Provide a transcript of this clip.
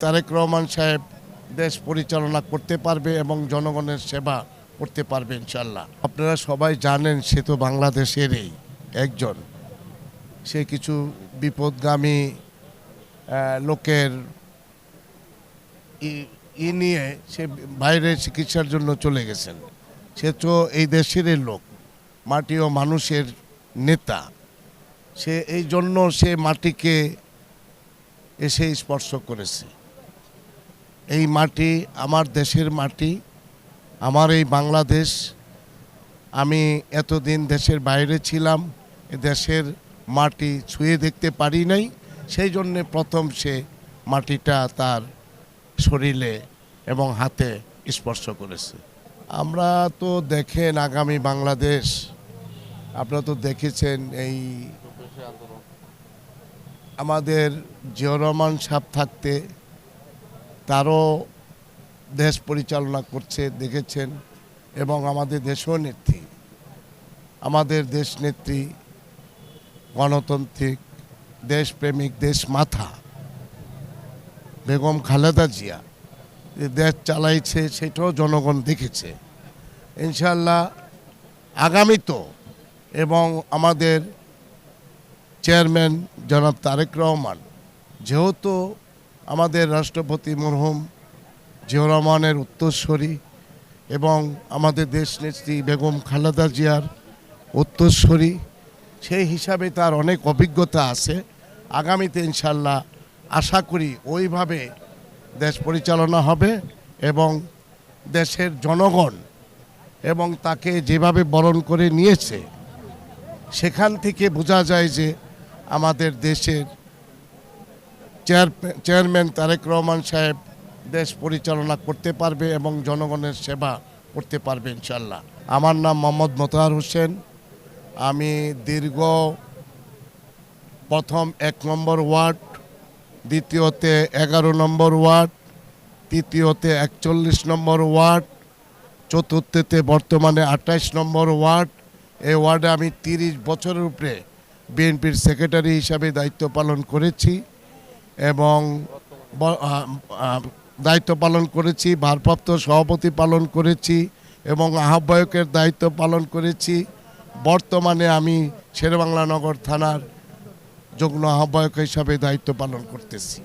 তারেক রহমান সাহেব দেশ পরিচালনা করতে পারবে এবং জনগণের সেবা করতে পারবে ইনশাল্লাহ। আপনারা সবাই জানেন সে তো বাংলাদেশেরই একজন। সে কিছু বিপদগামী লোকের নিয়ে সে বাইরে চিকিৎসার জন্য চলে গেছেন। সে তো এই দেশেরই লোক, মাটি ও মানুষের নেতা। সে এই জন্য সে মাটিকে এসে স্পর্শ করেছে। এই মাটি আমার দেশের মাটি, আমার এই বাংলাদেশ। আমি এতদিন দেশের বাইরে ছিলাম, দেশের মাটি ছুঁয়ে দেখতে পারি নাই। সেই জন্যে প্রথম সে মাটিটা তার শরীরে এবং হাতে স্পর্শ করেছে। আমরা তো দেখেন আগামী বাংলাদেশ, আপনারা তো দেখেছেন এই আমাদের জিয়াউর রহমান সাহেব থাকতে তারও দেশ পরিচালনা করছে দেখেছেন, এবং আমাদের দেশও নেত্রী, আমাদের দেশ নেত্রী গণতান্ত্রিক দেশপ্রেমিক দেশ মাথা বেগম খালেদা জিয়া দেশ চালাইছে, সেটাও জনগণ দেখেছে। ইনশাল্লাহ আগামী তো এবং আমাদের চেয়ারম্যান জনাব তারেক রহমান, যেহেতু আমাদের রাষ্ট্রপতি মরহুম জিয়াউর রহমানের উত্তরসূরি এবং আমাদের দেশনেত্রী বেগম খালেদা জিয়ার উত্তরসূরি, সেই হিসাবে তার অনেক অভিজ্ঞতা আছে। আগামীতে ইনশাল্লাহ আশা করি ওইভাবে দেশ পরিচালনা হবে এবং দেশের জনগণ এবং তাকে যেভাবে বরণ করে নিয়েছে, সেখান থেকে বোঝা যায় যে আমাদের দেশের চেয়ারম্যান তারেক রহমান সাহেব দেশ পরিচালনা করতে পারবে এবং জনগণের সেবা করতে পারবে ইনশাল্লাহ। আমার নাম মোহাম্মদ মোতাহার হোসেন। আমি দীর্ঘ প্রথম 1 নম্বর ওয়ার্ড, দ্বিতীয়তে 11 নম্বর ওয়ার্ড, তৃতীয়তে 41 নম্বর ওয়ার্ড, চতুর্থতে বর্তমানে 28 নম্বর ওয়ার্ড। এই ওয়ার্ডে আমি 30 বছরের উপরে বিএনপির সেক্রেটারি হিসাবে দায়িত্ব পালন করেছি এবং ভারপ্রাপ্ত সভাপতি পালন করেছি এবং আহ্বায়কের দায়িত্ব পালন করেছি। বর্তমানে আমি শেরেবাংলা নগর থানার যুগ্ম আহ্বায়ক হিসাবে দায়িত্ব পালন করতেছি।